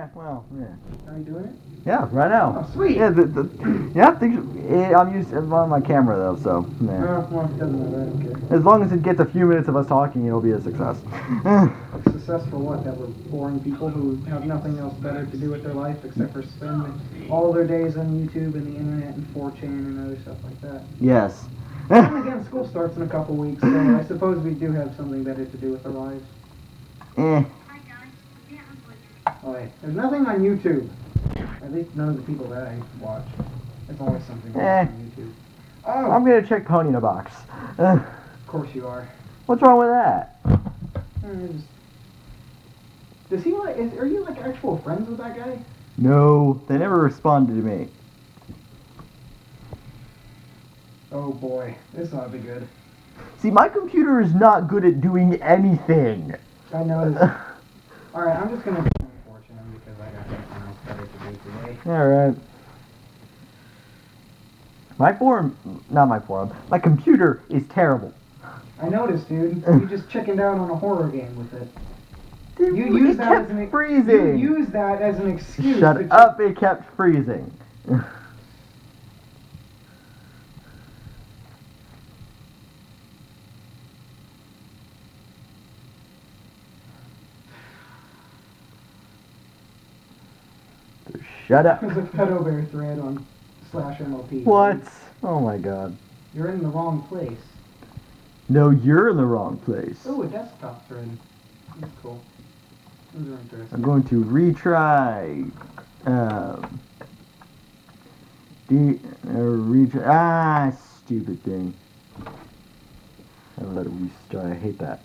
Yeah, well, yeah. Are you doing it? Yeah, right now. Oh, sweet. Yeah, I'm using on my camera though, so yeah. Well, it doesn't matter. I don't care. As long as it gets a few minutes of us talking, it'll be a success. Success for what? That we're boring people who have nothing else better to do with their life except for spend all their days on YouTube and the internet and 4chan and other stuff like that. Yes. And again, school starts in a couple weeks, so I suppose we do have something better to do with our lives. Eh. Oh, hey, there's nothing on YouTube. At least none of the people that I watch. There's always something else on YouTube. Oh! I'm gonna check Pony in a box. Of course you are. What's wrong with that? Does he like? Are you like actual friends with that guy? No, they never responded to me. Oh boy, this ought to be good. See, my computer is not good at doing anything. I noticed. Alright, I'm just gonna be unfortunate because I got something else better to do today. Alright. My computer is terrible. I noticed, dude. You just chickened out on a horror game with it. You use that as an freezing. You use that as an excuse. Shut up! It kept freezing. Shut up. There's a pedo-bear thread on /MLP. What? Oh my god. You're in the wrong place. No, you're in the wrong place. Oh, a desktop thread. That's cool. Those are interesting. I'm going to retry. Stupid thing. I let it restart. I hate that.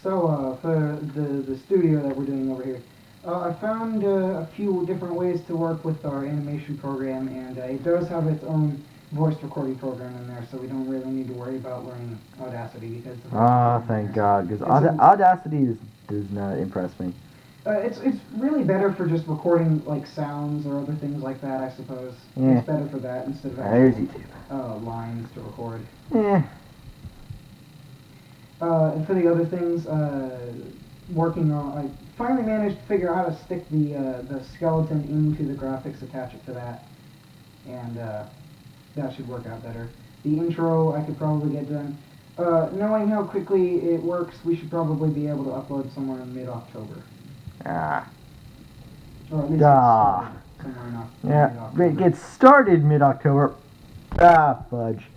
So, for the studio that we're doing over here, I found a few different ways to work with our animation program, and it does have its own voice recording program in there, so we don't really need to worry about learning Audacity because. Thank God, because Audacity does not impress me. It's really better for just recording like sounds or other things like that, I suppose. Yeah. It's better for that instead of There's actual, YouTube. lines to record. Yeah. And for the other things, working on, I finally managed to figure out how to stick the skeleton into the graphics, attach it to that, and that should work out better. The intro I could probably get done. Knowing how quickly it works, we should probably be able to upload somewhere in mid-October. Ah. Or at least somewhere in Yeah. It mid-October. gets started mid-October. Fudge.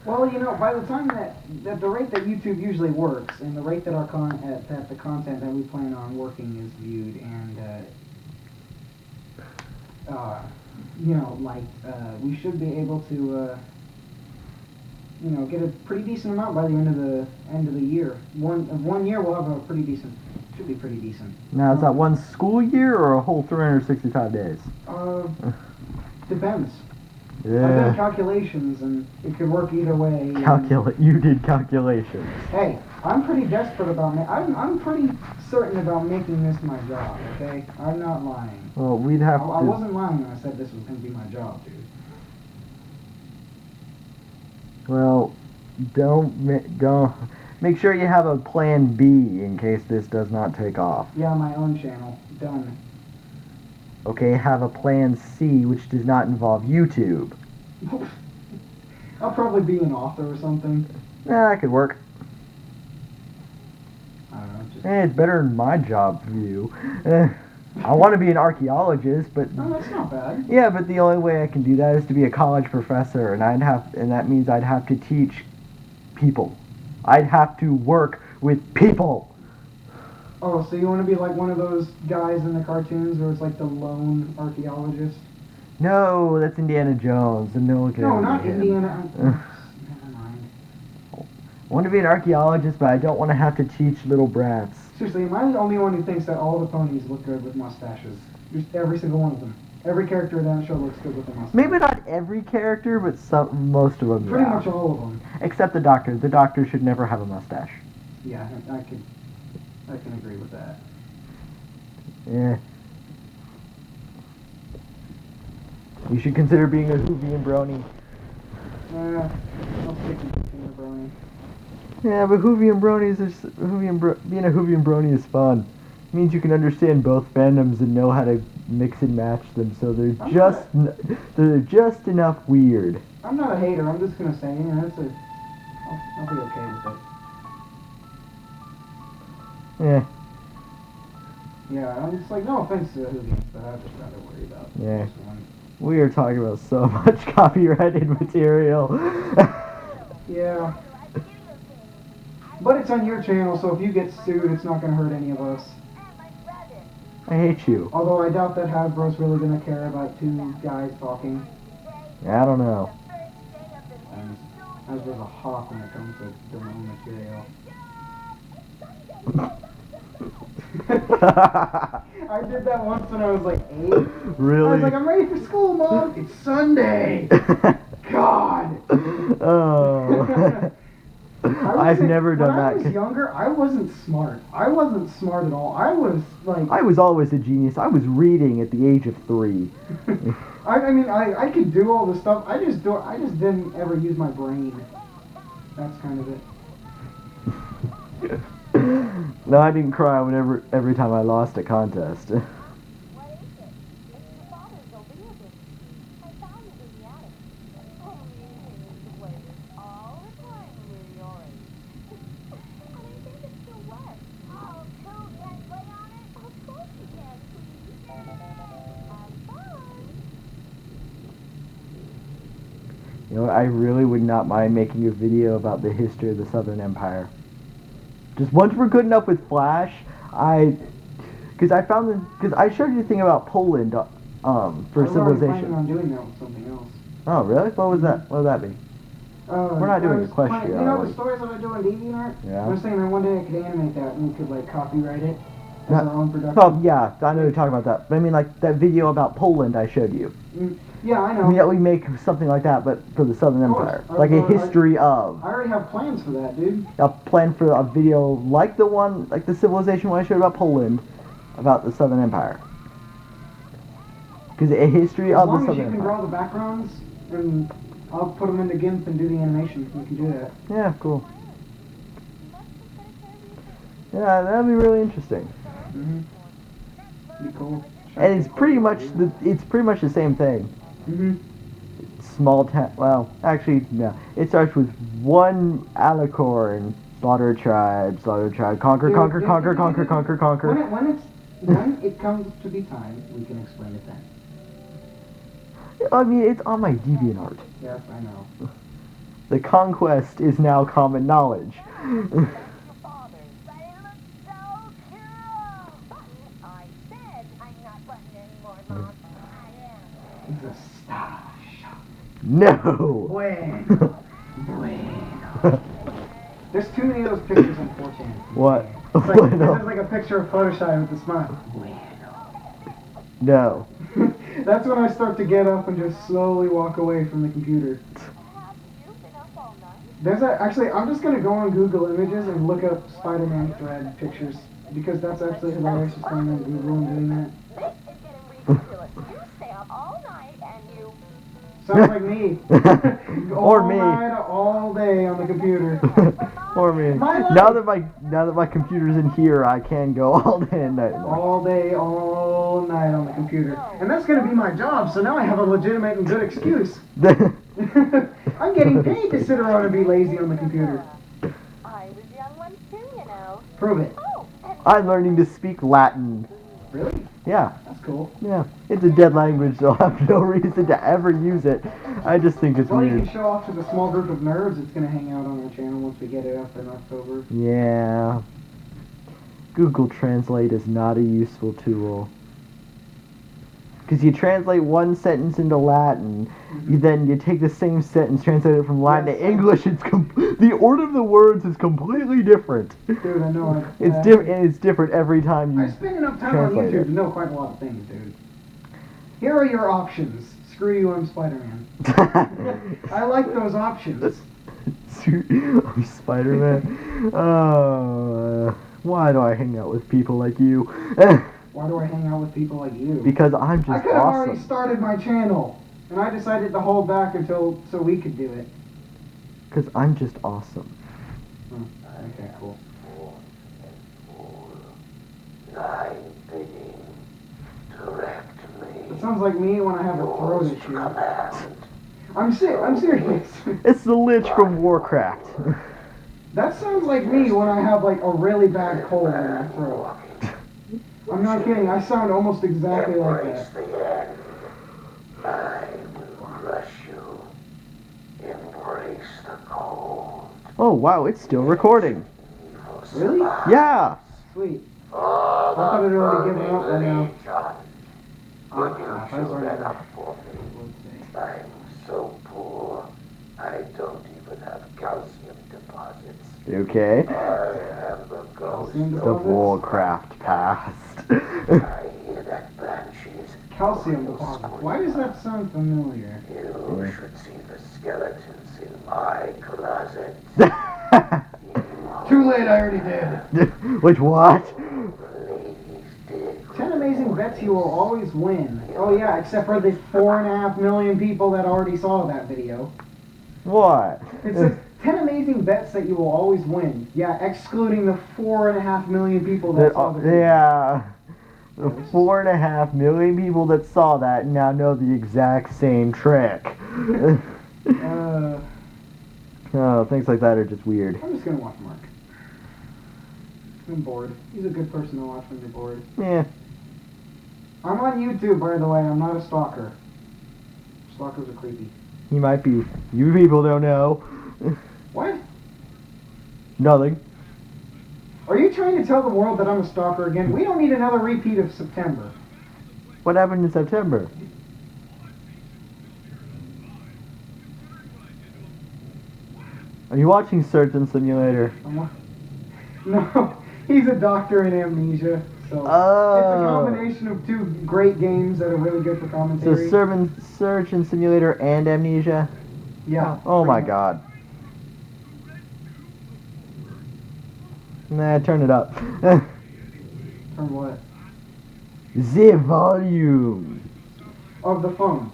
Well, you know, by the time that the rate that YouTube usually works, and the rate that that the content that we plan on working is viewed, and you know, like we should be able to, you know, get a pretty decent amount by the end of the year. One year we'll have a pretty decent. Should be pretty decent. Now, is that one school year or a whole 365 days? Depends. I've done Yeah. calculations, and it could work either way. You did calculations. Hey, I'm pretty desperate about it. I'm pretty certain about making this my job. Okay, I'm not lying. Well, we'd have I to. wasn't lying when I said this was going to be my job, dude. Well, don't make sure you have a plan B in case this does not take off. Yeah, my own channel. Done. Okay, have a plan C which does not involve YouTube. I'll probably be an author or something. That could work. I don't know. Just... It's better than my job view. I want to be an archaeologist, but No, that's not bad. yeah, but the only way I can do that is to be a college professor, and that means I'd have to teach people. I'd have to work with people. Oh, so you want to be like one of those guys in the cartoons where it's like the lone archaeologist? No, that's Indiana Jones, and no one can No, ever not be him. Indiana. Never mind. I want to be an archaeologist, but I don't want to have to teach little brats. Seriously, am I the only one who thinks that all the ponies look good with mustaches? Just every single one of them. Every character in that show looks good with a mustache. Maybe not every character, but most of them. Pretty yeah. much all of them. Except the Doctor. The Doctor should never have a mustache. Yeah, I can agree with that. Yeah. You should consider being a Hoovian brony. I'll stick with being a brony. Yeah, but Hoovian bronies are being a Hoovian brony is fun. It means you can understand both fandoms and know how to mix and match them, so they're just enough weird. I'm not a hater. I'm just gonna say, I'll be okay with it. Yeah, Yeah, I'm just like, no offense to the Hoovians, but I'd just rather worry about Yeah. this one. we are talking about so much copyrighted material. Yeah. But it's on your channel, so if you get sued, it's not gonna hurt any of us. I hate you. Although I doubt that Hasbro's really gonna care about two guys talking. I don't know. Hasbro's a hawk when it comes to their own material. I did that once when I was like 8. I Really? was like, I'm ready for school, Mom. It's Sunday. God. Oh. I've never done that. When I was younger, I wasn't smart. I wasn't smart at all. I was like. I was always a genius. I was reading at the age of 3. I mean, I could do all the stuff. I just didn't ever use my brain. That's kind of it. No, I didn't cry every time I lost a contest. What is it? It's your father's Olympic. I found it in the attic. Oh, you used to play this all the time when we were your age. And I think it's still wet. Oh, cool. Can I play on it? Of course you can, please. Have fun. You know, I really would not mind making a video about the history of the Southern Empire. Just once we're good enough with Flash, because I showed you the thing about Poland, for I was already planning Civilization. on doing that with something else. Oh, really? What was that? What would that be? We're not doing I was Equestria, planning- You know are we? the stories that I do on DeviantArt? Yeah. I was thinking that one day I could animate that and we could like copyright it as Not- our own production. Oh, yeah, I know you're talking about that. But I mean, like, that video about Poland I showed you. Yeah, I I know. mean, yeah, we make something like that, but for the Southern Of course. Empire. Like a history of. I already have plans for that, dude. A plan for a video like the Civilization one I showed about Poland, about the Southern Empire. Because a history As of the long as Southern you can Empire. draw the backgrounds, and I'll put them into GIMP and do the animation. We can do that. Yeah, cool. Yeah, that'd be really interesting. Be cool. And it's pretty much the same thing. Small town. Well, actually, no. It starts with one alicorn. Slaughter a tribe. Conquer, Dude, conquer, dude, conquer, dude, conquer, dude, conquer, conquer. When it comes to be time, we can explain it then. I mean, it's on my DeviantArt. Yes, I know. The conquest is now common knowledge. Your father's, but it looks so cool. I said I'm not button anymore, Mom. I am. It's a star shot. No. Bueno. Bueno. There's too many of those pictures on 4chan. What? It's like, Bueno. There's like a picture of Photoshop with the smile. Bueno. No. That's when I start to get up and just slowly walk away from the computer. Have you been up all night? There's actually, I'm just gonna go on Google Images and look up Spider-Man thread pictures because that's actually hilarious. Just going on Google and doing that. This is getting ridiculous. You stay up all night and you... Sounds like me. Or all me. night, all day on the computer. Or me. My life. Now that my computer's in here, I can go all day and night. All day, all night on the computer. And that's gonna be my job, so now I have a legitimate and good excuse. I'm getting paid to sit around and be lazy on the computer. I was young once too, you know. Prove it. Oh, and I'm learning to speak Latin. Really? Yeah, That's cool. yeah. It's a dead language, so I have no reason to ever use it. I just think it's Well, you weird. can show off to the small group of nerds that's gonna hang out on our channel once we get it up in October. Yeah. Google Translate is not a useful tool. Because you translate one sentence into Latin, then you take the same sentence, translate it from Latin Yes. to English. The order of the words is completely different. Dude, I know. It's different, and it's different every time I you. spend enough time on translate YouTube it. to know quite a lot of things, dude. Here are your options. Screw you, I'm Spider-Man. I like those options. I'm Spider-Man. Why do I hang out with people like you? Why do I hang out with people like you? Because I'm I just could have already awesome. started my channel. And I decided to hold back until so we could do it. Because I'm just awesome. Okay, cool. Thy bidding. Direct me. It sounds like me when I have a throat Yours to issue. command. I'm serious. It's the Lich from Warcraft. That sounds like me when I have like a really bad cold in my throat. I'm not kidding. I sound almost exactly like Embrace that. the end. I will crush you. Embrace the cold. Oh wow, it's still recording. Really? Yeah. Sweet. Oh, I thought it had already given up by now. Would you I was chew already that there. up for me? I'm so poor. I don't even have calcium deposits. Okay. I am the ghost Calcium The of Warcraft past. I hear that banshees. Calcium deposit. Why does that sound familiar? You should see the skeletons in my closet. Too late, I already did. Which what? The ladies dig. 10 amazing bets you will always win. Oh yeah, except for the 4.5 million people that already saw that video. What? It says 10 amazing bets that you will always win. Yeah, excluding the 4.5 million people that saw the video. Yeah. The 4.5 million people that saw that now know the exact same trick. Oh, things like that are just weird. I'm just gonna watch Mark. I'm bored. He's a good person to watch when you're bored. Yeah. I'm on YouTube, by the way. I'm not a stalker. Stalkers are creepy. He might be. You people don't know. What? Nothing. Are you trying to tell the world that I'm a stalker again? We don't need another repeat of September. What happened in September? Are you watching Surgeon Simulator? No, he's a doctor in Amnesia, so it's a Oh. combination of two great games that are really good for So commentary. Surgeon Simulator and Amnesia? Yeah. Oh my pretty much. god. Nah, turn it up. From what? The volume. Of the phone.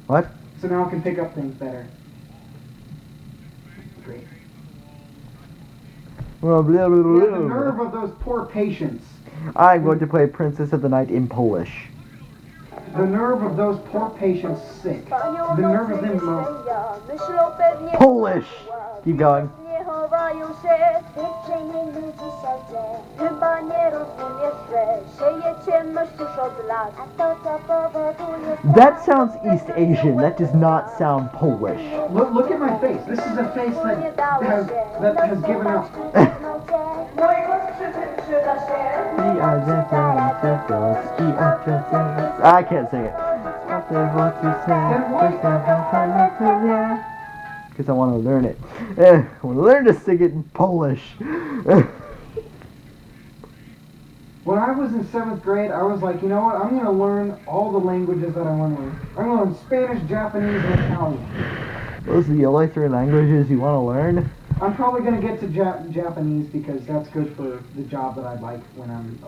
What? So now I can pick up things better. Great. Well, blah, blah, blah, Yeah, the blah. nerve of those poor patients. I'm going to play Princess of the Night in Polish. The nerve of those poor patients sick. The nerve of them most. Polish! Keep going. Nie chowają się, zwyczajnej ludzi serce. Chyba nie rozumiesz, że sieje ciemność już od lat. A to co powoduje... That sounds East Asian. That does not sound Polish. Look at my face. This is a face that has given up. I can't sing it. Because I want to learn it. I want to learn to sing it in Polish. When I was in 7th grade, I was like, you know what? I'm going to learn all the languages that I want to learn. I'm going to learn Spanish, Japanese, and Italian. Those are the only three languages you want to learn? I'm probably going to get to Japanese because that's good for the job that I'd like when I'm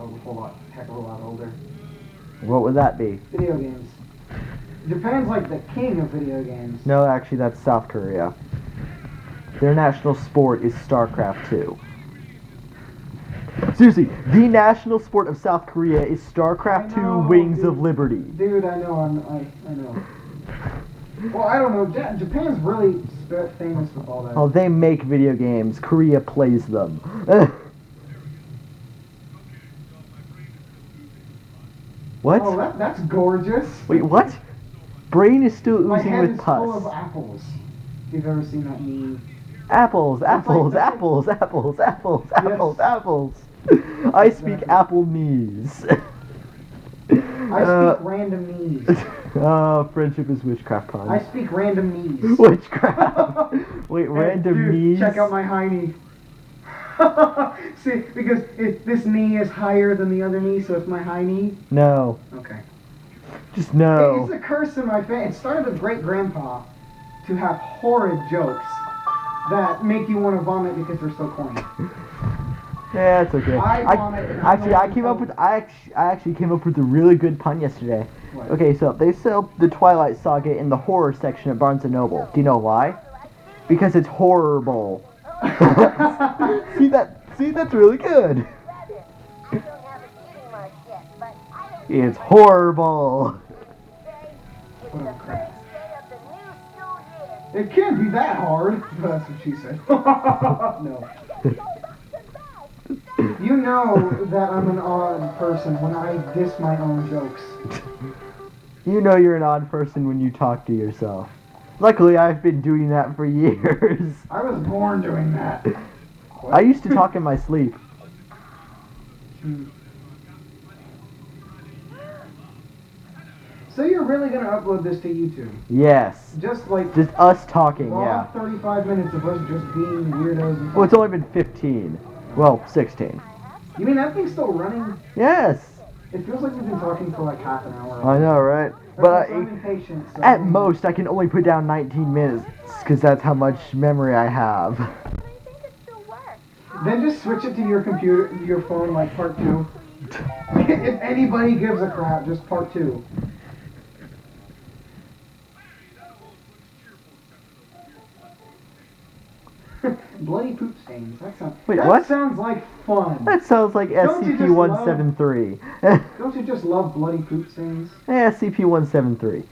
heck of a lot older. What would that be? Video games. Japan's like the king of video games. No, actually, that's South Korea. Their national sport is StarCraft 2. Seriously, the national sport of South Korea is StarCraft 2 I know, Wings dude. of Liberty. Dude, I know, I know. Well, I don't know. Japan's really famous with all that. Oh, they make video games. Korea plays them. What? Oh, that's gorgeous. Wait, what? Brain is still My oozing head with is full of pus. apples. If you've ever seen that meme. Apples, apples, like- apples, apples, apples, Yes. apples, apples. I speak Exactly. apple knees. I speak random knees. Friendship is witchcraft puns. I speak random knees. Witchcraft. Wait, Hey, random dude, knees? Check out my high knee. See, because this knee is higher than the other knee, so it's my high knee. No. Okay. Just no. It's a curse in my family. It started with great grandpa to have horrid jokes that make you want to vomit because they're so corny. Yeah, it's okay. I vomit and I actually, know I you came up don't. with I actually came up with a really good pun yesterday. What? Okay, so they sell the Twilight Saga in the horror section at Barnes and Noble. Do you know why? Because it's horrible. See that? See, that's really good. I don't have a cutie mark yet, but I don't It's horrible. say it's Oh, the crap. first day of the new school year. It can't be that hard. That's what she said. No. You know that I'm an odd person when I diss my own jokes. You know you're an odd person when you talk to yourself. Luckily, I've been doing that for years. I was born doing that. I used to talk in my sleep. Hmm. So you're really gonna upload this to YouTube? Yes. Just like Just us talking, raw yeah. 35 minutes of us just being weirdos and Well, it's only been 15. Well, 16. You mean that thing's still running? Yes. It feels like we've been talking for like half an hour. I know, right? But But I'm impatient. So at most, I can only put down 19 minutes because that's how much memory I have. I think it still works. Then just switch it to your computer, your phone, like part 2. If anybody gives a crap, just part 2. Bloody poop stains. Wait, that what? sounds like fun. That sounds like Don't you just love- SCP-173. Don't you just love bloody poop stains? SCP-173. Okay.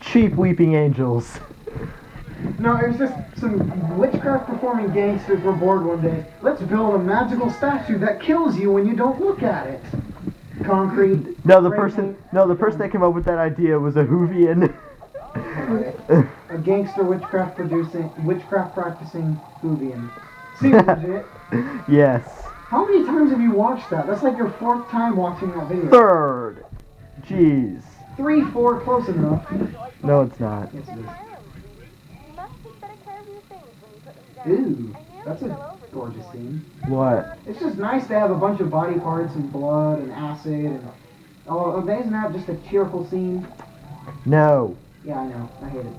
Cheap weeping angels. No, it was just some witchcraft performing gangsters were bored one day. Let's build a magical statue that kills you when you don't look at it. Concrete. No, the spray person paint, that came up with that idea was a Whovian. a gangster witchcraft practicing Hoovian. Seems legit. Yes. How many times have you watched that? That's like your 4th time watching that video. Third. Jeez. 3, 4, close enough. No, it's not. Yes, it is. You must take better care of your things when you put them down. Ooh, I nearly that's fell a over this gorgeous morning. scene. What? It's just nice to have a bunch of body parts and blood and acid and isn't that just a cheerful scene? No. Yeah, I know. I hate it.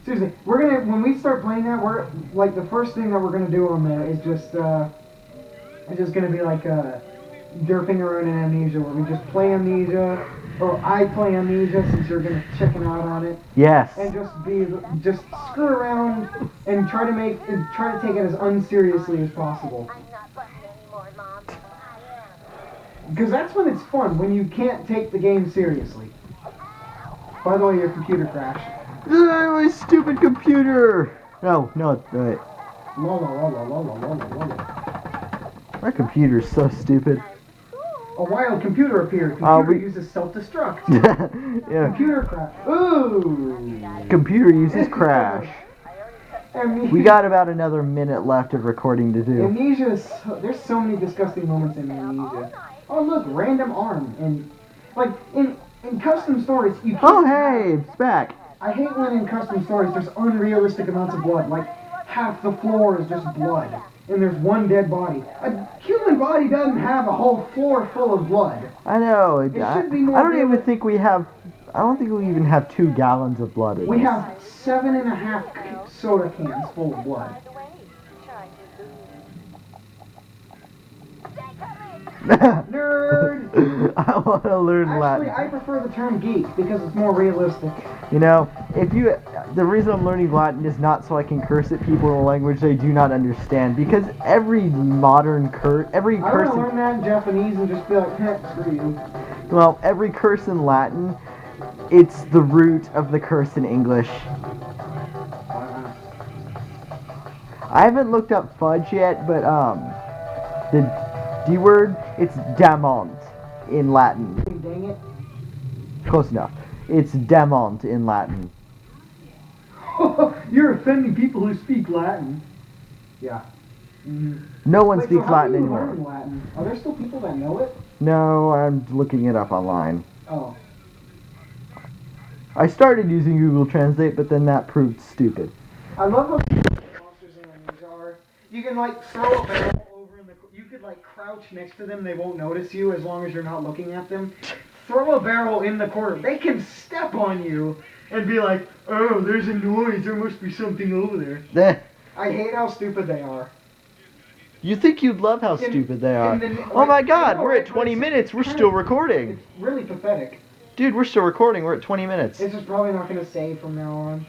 Seriously, we're gonna when we start playing that, we're like the first thing that we're gonna do on there is just gonna be like derping around in Amnesia, where we just play Amnesia, or I play Amnesia since you're gonna check out on it, Yes. and just screw around and try to take it as unseriously as possible. I'm not busting anymore, Mom. I Because that's when it's fun, when you can't take the game seriously. By the way, your computer crashed. My stupid computer. No, wait. La la la la la la la la la. My computer's so stupid. A wild computer appeared. Oh, Computer we- uses self-destruct. Yeah. Computer crash. Ooh. Computer uses crash. Amnesia. We got about another minute left of recording to do. Amnesia is there's so many disgusting moments in Amnesia. Oh look, random arm and like in custom stories you can't. Oh hey, it's back. I hate when in custom stories there's unrealistic amounts of blood. Like half the floor is just blood, and there's one dead body. A human body doesn't have a whole floor full of blood. I know. It I, should be more I don't even realistic. think we have. I don't think we even have 2 gallons of blood. In We this. have 7.5 soda cans full of blood. By the way, try Nerd! I want to learn Actually, Latin. I prefer the term geek because it's more realistic. You know, the reason I'm learning Latin is not so I can curse at people in a language they do not understand. Because every modern every I want curse, to learn that in Japanese and just be like, heck, screw you. well, every curse in Latin, it's the root of the curse in English. I haven't looked up fudge yet, but the D word, it's damont in Latin. Dang it. Close enough. It's damont in Latin. You're offending people who speak Latin. Yeah. Mm-hmm. No one Wait, speaks so how Latin do you anymore. learn Latin? Are there still people that know it? No, I'm looking it up online. Oh. I started using Google Translate, but then that proved stupid. I love how monsters in Amnesia are. You can like throw a barrel over in the. You could like crouch next to them. They won't notice you as long as you're not looking at them. Throw a barrel in the corner. They can step on you and be like, "Oh, there's a noise. There must be something over there." I hate how stupid they are. You think you'd love how In- stupid they are. in the- Oh my I god, know, we're right? at But 20 it's minutes. We're kind still of- recording. It's really pathetic. Dude, we're still recording. We're at 20 minutes. This is probably not going to save from now on.